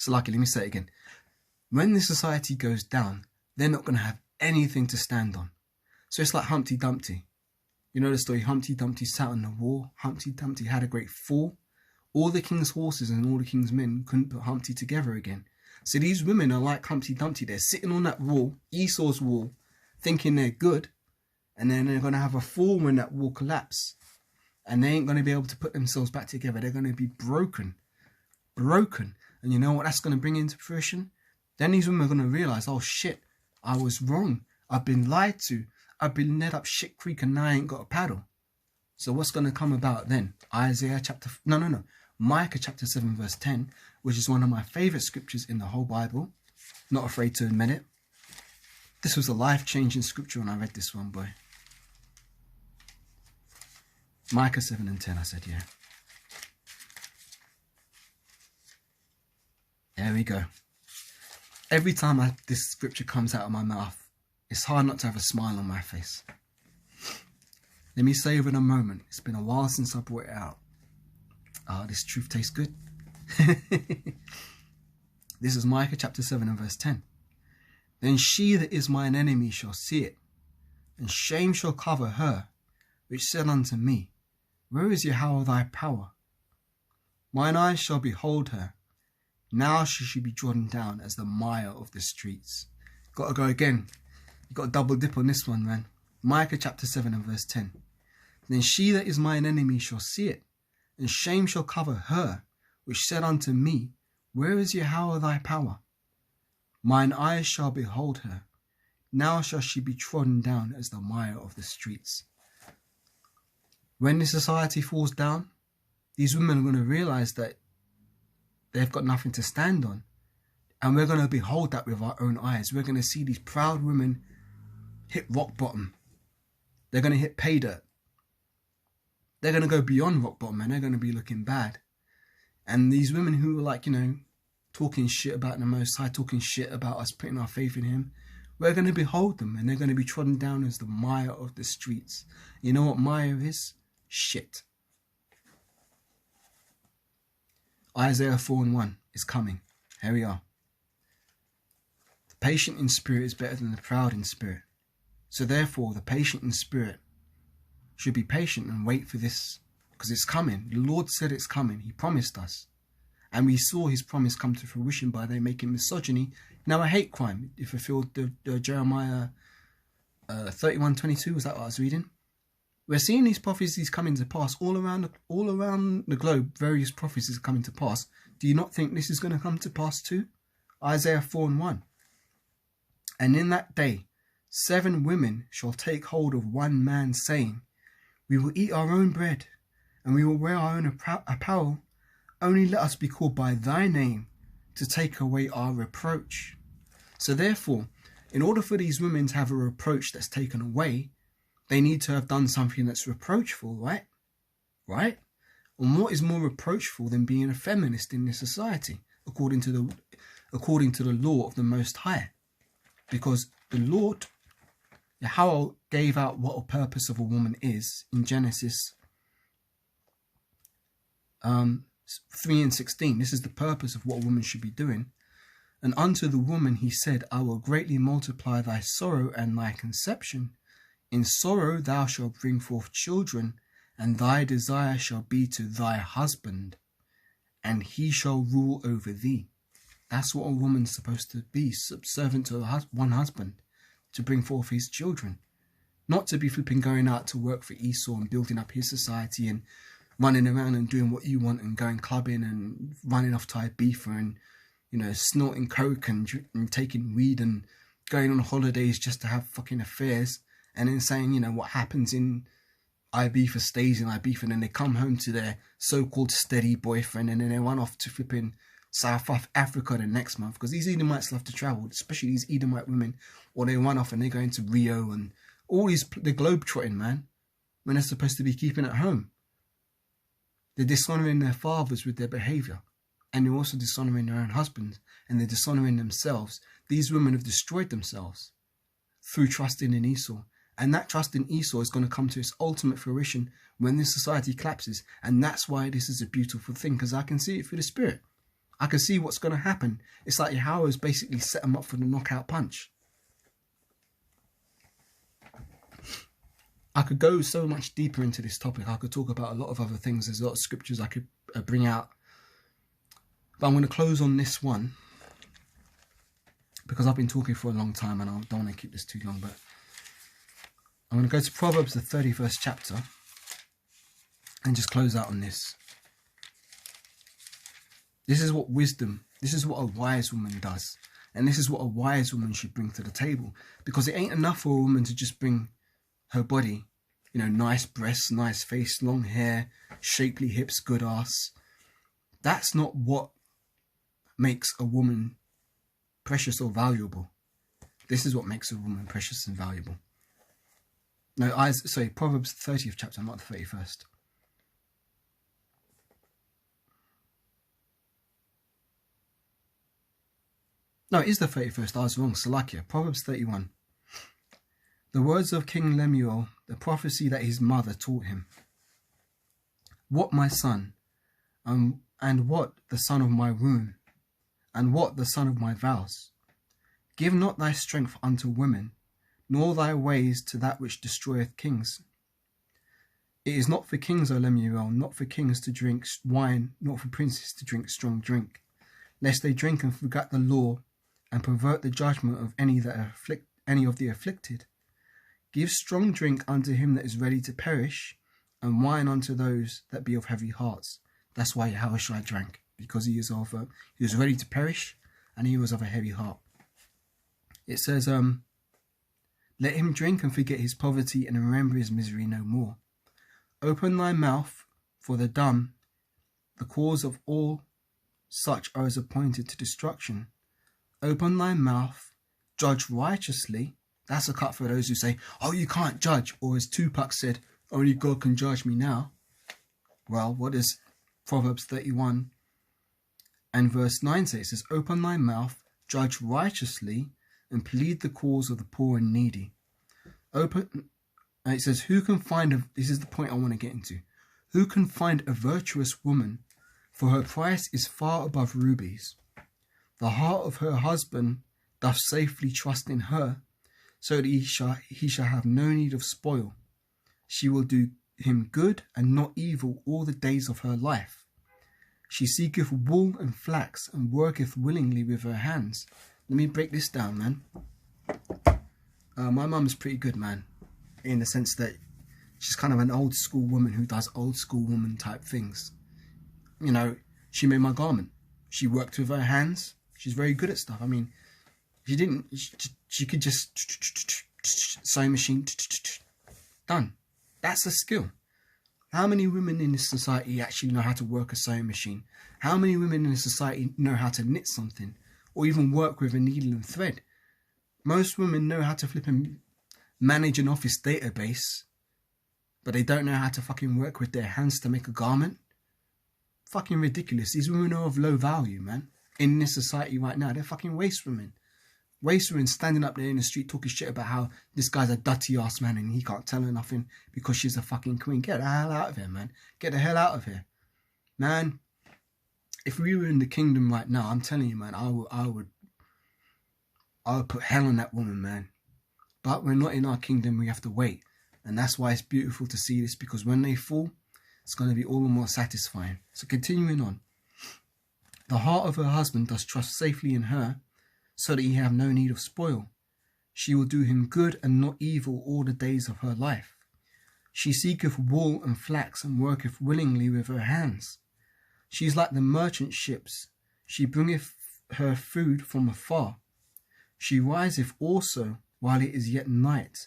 So lucky, let me say it again. When this society goes down, they're not going to have anything to stand on. So it's like Humpty Dumpty. You know the story, Humpty Dumpty sat on the wall. Humpty Dumpty had a great fall. All the king's horses and all the king's men couldn't put Humpty together again. So these women are like Humpty Dumpty. They're sitting on that wall, Esau's wall, thinking they're good. And then they're going to have a fall when that wall collapses. And they ain't going to be able to put themselves back together. They're going to be broken. Broken. And you know what that's going to bring into fruition? Then these women are going to realize, oh shit, I was wrong. I've been lied to. I've been led up shit creek and now I ain't got a paddle. So what's going to come about then? Micah chapter 7 verse 10, which is one of my favourite scriptures in the whole Bible. Not afraid to admit it. This was a life-changing scripture when I read this one, boy. Micah 7 and 10, I said, yeah. There we go. Every time this scripture comes out of my mouth, it's hard not to have a smile on my face. Let me savor it a moment. It's been a while since I brought it out. This truth tastes good. This is Micah chapter 7 and verse 10. Then she that is mine enemy shall see it, and shame shall cover her, which said unto me, Where is Yahweh thy power? Mine eyes shall behold her. Now shall she be trodden down as the mire of the streets. Gotta go again. You got to double dip on this one, man. Micah chapter 7 and verse 10. Then she that is mine enemy shall see it, and shame shall cover her, which said unto me, Where is Yahweh thy power? Mine eyes shall behold her. Now shall she be trodden down as the mire of the streets. When this society falls down, these women are going to realize that they've got nothing to stand on. And we're going to behold that with our own eyes. We're going to see these proud women hit rock bottom. They're going to hit pay dirt. They're going to go beyond rock bottom and they're going to be looking bad. And these women who are like, talking shit about the Most High, talking shit about us putting our faith in him, we're going to behold them and they're going to be trodden down as the mire of the streets. You know what mire is? Shit. Isaiah 4 and 1 is coming. Here we are. The patient in spirit is better than the proud in spirit. So therefore, the patient in spirit should be patient and wait for this, because it's coming. The Lord said it's coming. He promised us. And we saw his promise come to fruition by them making misogyny now a hate crime. It fulfilled the Jeremiah 31:22. Was that what I was reading? We're seeing these prophecies coming to pass all around the globe. Various prophecies are coming to pass. Do you not think this is going to come to pass too? Isaiah 4 and 1. And in that day, 7 women shall take hold of one man, saying, We will eat our own bread, and we will wear our own apparel. Only let us be called by thy name, to take away our reproach. So therefore, in order for these women to have a reproach that's taken away, they need to have done something that's reproachful, right? Right? And what is more reproachful than being a feminist in this society, according to the law of the Most High? Because the Lord, Yahweh, gave out what a purpose of a woman is in Genesis 3 and 16. This is the purpose of what a woman should be doing. And unto the woman he said, I will greatly multiply thy sorrow and thy conception. In sorrow thou shalt bring forth children, and thy desire shall be to thy husband, and he shall rule over thee. That's what a woman's supposed to be, subservient to one husband, to bring forth his children. Not to be flipping going out to work for Esau and building up his society and running around and doing what you want and going clubbing and running off to Ibiza and, snorting coke and taking weed and going on holidays just to have fucking affairs and then saying, what happens in Ibiza stays in Ibiza, and then they come home to their so-called steady boyfriend and then they run off to flipping South Africa the next month, because these Edomites love to travel, especially these Edomite women, or they run off and they go into Rio and all these, the globe-trotting, man, when they're supposed to be keeping at home. They're dishonouring their fathers with their behaviour, and they're also dishonouring their own husbands, and they're dishonouring themselves. These women have destroyed themselves through trusting in Esau, and that trust in Esau is going to come to its ultimate fruition when this society collapses. And that's why this is a beautiful thing, because I can see it through the spirit. I can see what's going to happen. It's like Yahweh's basically set him up for the knockout punch. I could go so much deeper into this topic. I could talk about a lot of other things. There's a lot of scriptures I could bring out. But I'm going to close on this one, because I've been talking for a long time and I don't want to keep this too long. But I'm going to go to Proverbs, the 31st chapter, and just close out on this. This is what wisdom, this is what a wise woman does. And this is what a wise woman should bring to the table. Because it ain't enough for a woman to just bring her body, you know, nice breasts, nice face, long hair, shapely hips, good ass. That's not what makes a woman precious or valuable. This is what makes a woman precious and valuable. No, Proverbs 30th chapter, not the 31st. No, it is the 31st. I was wrong. Salakia. Proverbs 31. The words of King Lemuel, the prophecy that his mother taught him. What, my son, and what the son of my womb, and what the son of my vows? Give not thy strength unto women, nor thy ways to that which destroyeth kings. It is not for kings, O Lemuel, not for kings to drink wine, not for princes to drink strong drink, lest they drink and forget the law, and pervert the judgment of any of the afflicted. Give strong drink unto him that is ready to perish, and wine unto those that be of heavy hearts. That's why Yahushua drank, because he was ready to perish, and he was of a heavy heart. It says, let him drink and forget his poverty, and remember his misery no more. Open thy mouth for the dumb, the cause of all such are as appointed to destruction. Open thy mouth, judge righteously. That's a cut for those who say, oh, you can't judge. Or as Tupac said, only God can judge me now. Well, what does Proverbs 31 and verse 9 say? It says, open thy mouth, judge righteously, and plead the cause of the poor and needy. It says, who can find this is the point I want to get into. Who can find a virtuous woman? For her price is far above rubies. The heart of her husband doth safely trust in her, so that he shall have no need of spoil. She will do him good and not evil all the days of her life. She seeketh wool and flax, and worketh willingly with her hands. Let me break this down, man. My mum is pretty good, man, in the sense that she's kind of an old school woman who does old school woman type things. You know, she made my garment. She worked with her hands. She's very good at stuff. I mean, she could just sewing machine, done. That's a skill. How many women in this society actually know how to work a sewing machine? How many women in this society know how to knit something, or even work with a needle and thread? Most women know how to flip and manage an office database, but they don't know how to fucking work with their hands to make a garment. Fucking ridiculous. These women are of low value, man. In this society right now, they're fucking waste women. Waste women standing up there in the street talking shit about how this guy's a dirty ass man and he can't tell her nothing because she's a fucking queen. Get the hell out of here, man. Get the hell out of here. Man, if we were in the kingdom right now, I'm telling you, man, I would put hell on that woman, man. But we're not in our kingdom. We have to wait. And that's why it's beautiful to see this, because when they fall, it's going to be all the more satisfying. So continuing on. The heart of her husband does trust safely in her, so that he have no need of spoil. She will do him good and not evil all the days of her life. She seeketh wool and flax, and worketh willingly with her hands. She is like the merchant ships. She bringeth her food from afar. She riseth also while it is yet night,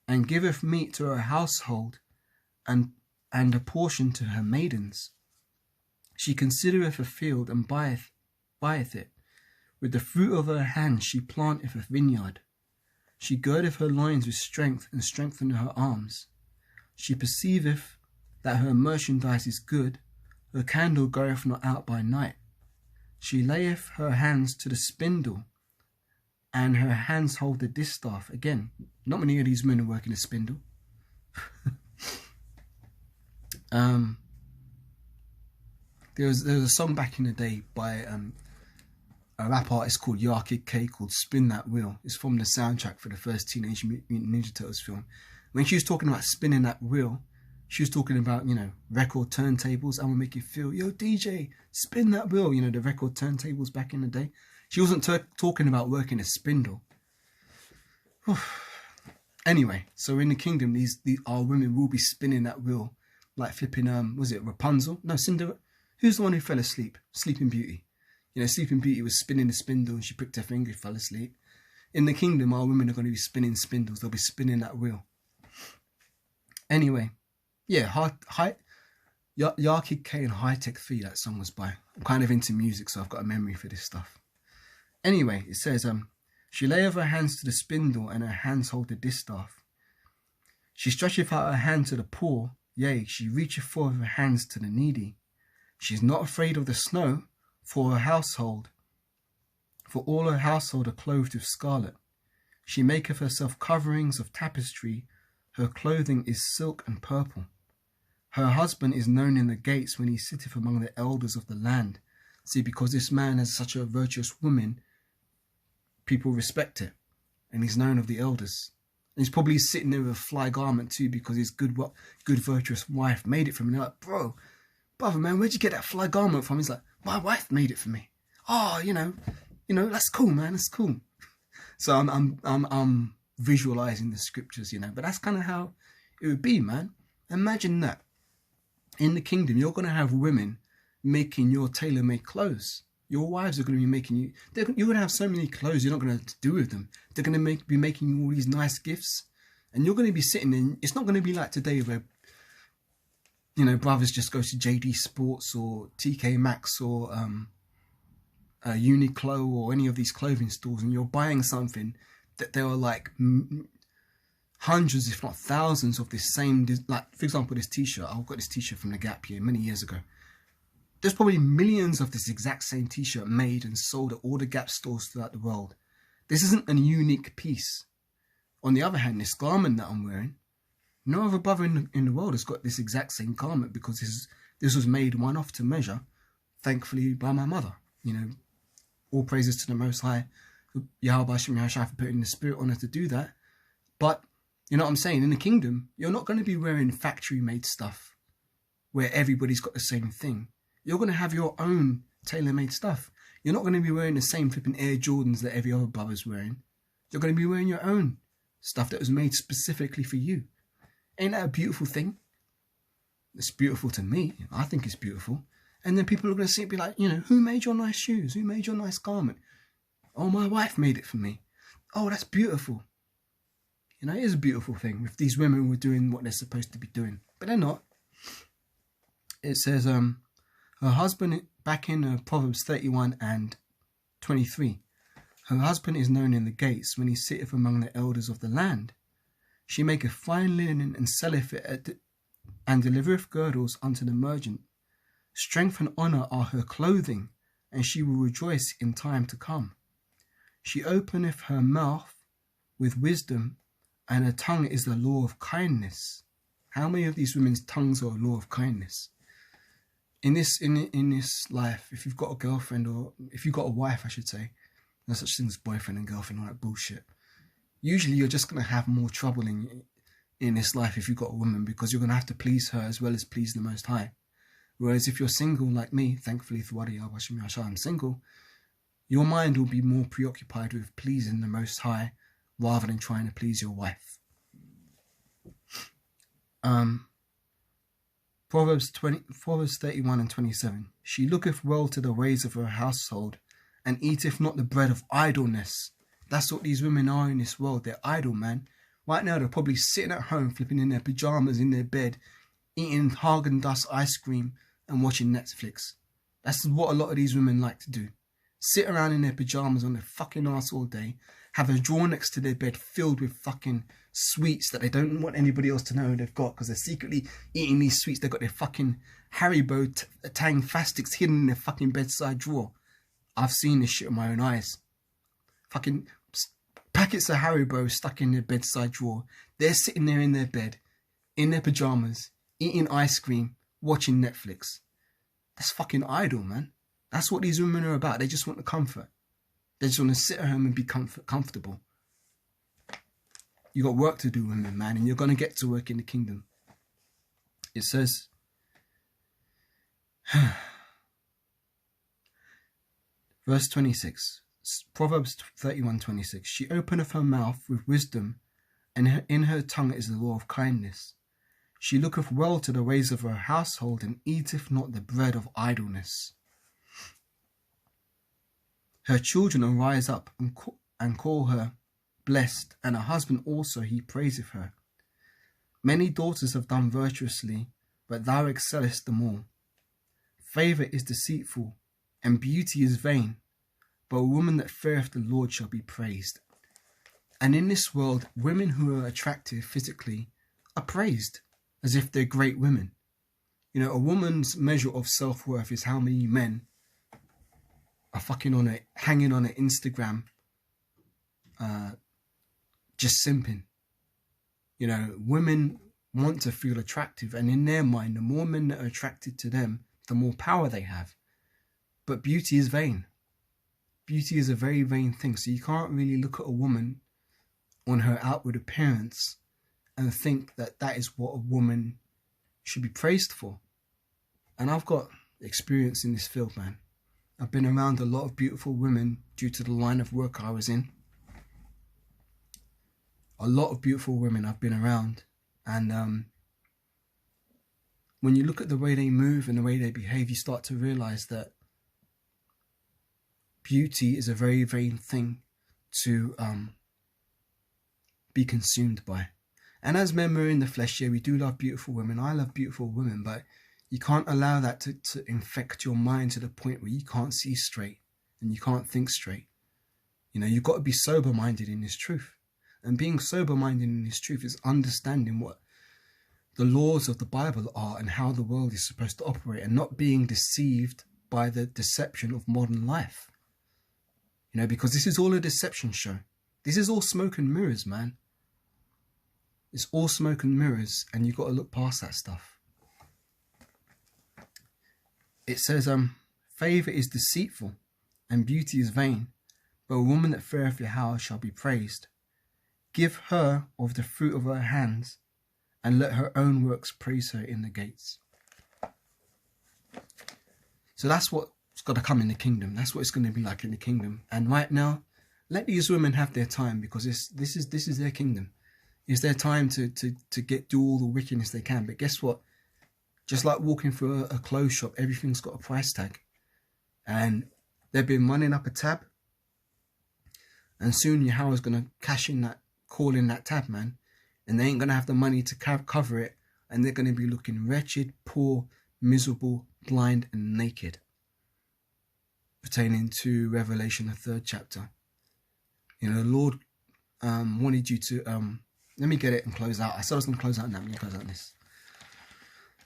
and giveth meat to her household, and a portion to her maidens. She considereth a field, and buyeth it. With the fruit of her hand she planteth a vineyard. She girdeth her loins with strength, and strengtheneth her arms. She perceiveth that her merchandise is good. Her candle goeth not out by night. She layeth her hands to the spindle, and her hands hold the distaff. Again, not many of these men are working a spindle. There was a song back in the day by a rap artist called Kid K called Spin That Wheel. It's from the soundtrack for the first Teenage Mutant Ninja Turtles film. When she was talking about spinning that wheel, she was talking about, you know, record turntables. I'm gonna make you feel, yo DJ, spin that wheel. You know, the record turntables back in the day. She wasn't talking about working a spindle. Anyway, so in the kingdom, our women will be spinning that wheel like flipping, was it Rapunzel? No, Cinderella. Who's the one who fell asleep? Sleeping Beauty. You know, Sleeping Beauty was spinning the spindle and she pricked her finger, fell asleep. In the kingdom, our women are going to be spinning spindles. They'll be spinning that wheel. Anyway, yeah, Kid K and High Tech 3, that song was by. I'm kind of into music, so I've got a memory for this stuff. Anyway, it says, she layeth her hands to the spindle and her hands hold the distaff. She stretcheth out her hand to the poor, yea, she reacheth forth her hands to the needy. She is not afraid of the snow, for all her household are clothed with scarlet. She maketh herself coverings of tapestry, her clothing is silk and purple. Her husband is known in the gates when he sitteth among the elders of the land. See, because this man has such a virtuous woman, people respect it, and he's known of the elders. And he's probably sitting there with a fly garment too, because his good virtuous wife made it for him. And they're like, brother man, where'd you get that fly garment from? He's like, my wife made it for me. Oh, you know, that's cool, man. That's cool. So I'm visualizing the scriptures, you know, but that's kind of how it would be, man. Imagine that in the kingdom, you're going to have women making your tailor-made clothes. Your wives are going to be making you. You're going to have so many clothes you're not going to do with them. They're going to be making you all these nice gifts, and you're going to be sitting in. It's not going to be like today where, you know, brothers just go to JD Sports or TK Maxx or Uniqlo or any of these clothing stores, and you're buying something that there are like hundreds, if not thousands, of this same. Like, for example, this T-shirt. I got this T-shirt from the Gap here many years ago. There's probably millions of this exact same T-shirt made and sold at all the Gap stores throughout the world. This isn't a unique piece. On the other hand, this garment that I'm wearing, no other brother in the world has got this exact same garment, because this was made one off to measure, thankfully, by my mother. You know, all praises to the Most High, Yahweh Shem Yahshua, for putting the spirit on her to do that. But, you know what I'm saying, in the kingdom, you're not going to be wearing factory-made stuff where everybody's got the same thing. You're going to have your own tailor-made stuff. You're not going to be wearing the same flipping Air Jordans that every other brother's wearing. You're going to be wearing your own stuff that was made specifically for you. Ain't that a beautiful thing? It's beautiful to me. I think it's beautiful. And then people are going to see it and be like, you know, who made your nice shoes? Who made your nice garment? Oh, my wife made it for me. Oh, that's beautiful. You know, it is a beautiful thing if these women were doing what they're supposed to be doing. But they're not. It says, her husband, back in Proverbs 31 and 23, her husband is known in the gates when he sitteth among the elders of the land. She maketh fine linen and selleth it, and delivereth girdles unto the merchant. Strength and honour are her clothing, and she will rejoice in time to come. She openeth her mouth with wisdom, and her tongue is the law of kindness. How many of these women's tongues are a law of kindness? In this life, if you've got a girlfriend, or if you've got a wife, I should say, there's such things as boyfriend and girlfriend, all that bullshit. Usually you're just going to have more trouble in this life if you've got a woman, because you're going to have to please her as well as please the Most High. Whereas if you're single like me, thankfully through I'm single, your mind will be more preoccupied with pleasing the Most High rather than trying to please your wife. Proverbs 31 and 27. She looketh well to the ways of her household, and eateth not the bread of idleness. That's what these women are in this world. They're idle, man. Right now, they're probably sitting at home, flipping in their pajamas in their bed, eating Haagen-Dazs ice cream and watching Netflix. That's what a lot of these women like to do. Sit around in their pajamas on their fucking ass all day, have a drawer next to their bed filled with fucking sweets that they don't want anybody else to know they've got, because they're secretly eating these sweets. They've got their fucking Haribo Tang Fastics hidden in their fucking bedside drawer. I've seen this shit with my own eyes. Fucking packets of Haribo stuck in their bedside drawer. They're sitting there in their bed, in their pajamas, eating ice cream, watching Netflix. That's fucking idle, man. That's what these women are about. They just want the comfort. They just want to sit at home and be comfortable. You got work to do, women, man, and you're going to get to work in the kingdom. It says, verse 26, Proverbs 31:26. She openeth her mouth with wisdom, and in her tongue is the law of kindness. She looketh well to the ways of her household, and eateth not the bread of idleness. Her children arise up and call her blessed, and her husband also he praiseth her. Many daughters have done virtuously, but thou excellest them all. Favour is deceitful, and beauty is vain, but a woman that feareth the Lord shall be praised. And in this world, women who are attractive physically are praised as if they're great women. You know, a woman's measure of self-worth is how many men are hanging on an Instagram, just simping. You know, women want to feel attractive, and in their mind, the more men that are attracted to them, the more power they have. But beauty is vain. Beauty is a very vain thing. So you can't really look at a woman on her outward appearance and think that that is what a woman should be praised for. And I've got experience in this field, man. I've been around a lot of beautiful women due to the line of work I was in. A lot of beautiful women I've been around. And when you look at the way they move and the way they behave, you start to realize that beauty is a very vain thing to be consumed by. And as men, we're in the flesh, yeah, we do love beautiful women. I love beautiful women, but you can't allow that to infect your mind to the point where you can't see straight and you can't think straight. You know, you've got to be sober-minded in this truth. And being sober-minded in this truth is understanding what the laws of the Bible are and how the world is supposed to operate, and not being deceived by the deception of modern life. You know, because this is all a deception show. This is all smoke and mirrors, man. It's all smoke and mirrors, and you've got to look past that stuff. It says, favour is deceitful, and beauty is vain, but a woman that feareth Yahweh shall be praised. Give her of the fruit of her hands, and let her own works praise her in the gates. So that's what's got to come in the kingdom. That's what it's going to be like in the kingdom. And right now, let these women have their time, because this is their kingdom. It's their time to do all the wickedness they can. But guess what? Just like walking through a clothes shop, everything's got a price tag. And they've been running up a tab. And soon Yahweh's going to cash in that, call in that tab, man. And they ain't going to have the money to cover it. And they're going to be looking wretched, poor, miserable, blind, and naked. Pertaining to Revelation, the 3rd chapter. You know, the Lord wanted you to... let me get it and close out. I said I was going to close out now. Let me close out this.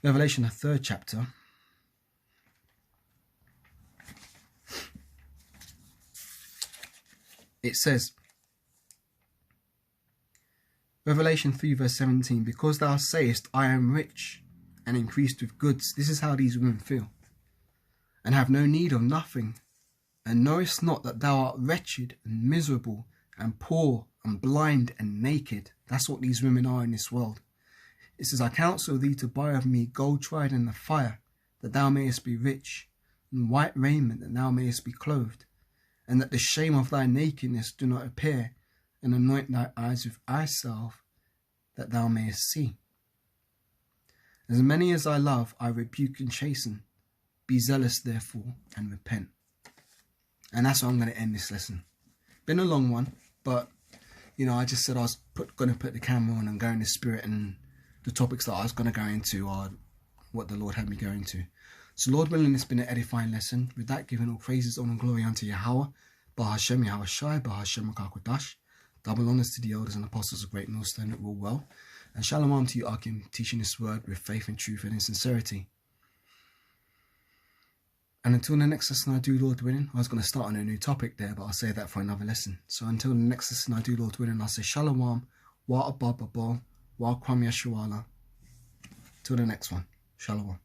Revelation, the 3rd chapter. It says, Revelation 3 verse 17, because thou sayest, I am rich and increased with goods. This is how these women feel. And have no need of nothing, and knowest not that thou art wretched and miserable and poor and blind and naked. That's what these women are in this world. It says, I counsel thee to buy of me gold tried in the fire, that thou mayest be rich, and white raiment, that thou mayest be clothed, and that the shame of thy nakedness do not appear, and anoint thy eyes with eye salve, that thou mayest see. As many as I love, I rebuke and chasten. Be zealous, therefore, and repent. And that's how I'm going to end this lesson. Been a long one, but, you know, I just said I was going to put the camera on and go in the spirit, and the topics that I was going to go into are what the Lord had me go into. So, Lord willing, it's been an edifying lesson. With that, giving all praises, honor, and glory unto Yahweh. Bahashem Yahweh Shai, Bahashem Makakwadash. Double honors to the elders and apostles of Great Millstone that rule well. And shalom to you, Akim, teaching this word with faith and truth and in sincerity. And until the next lesson I do, Lord willing, I was going to start on a new topic there, but I'll say that for another lesson. So until the next lesson I do, Lord willing, I'll say shalom, wa abba wa kwam yashuala. Till the next one, shalom.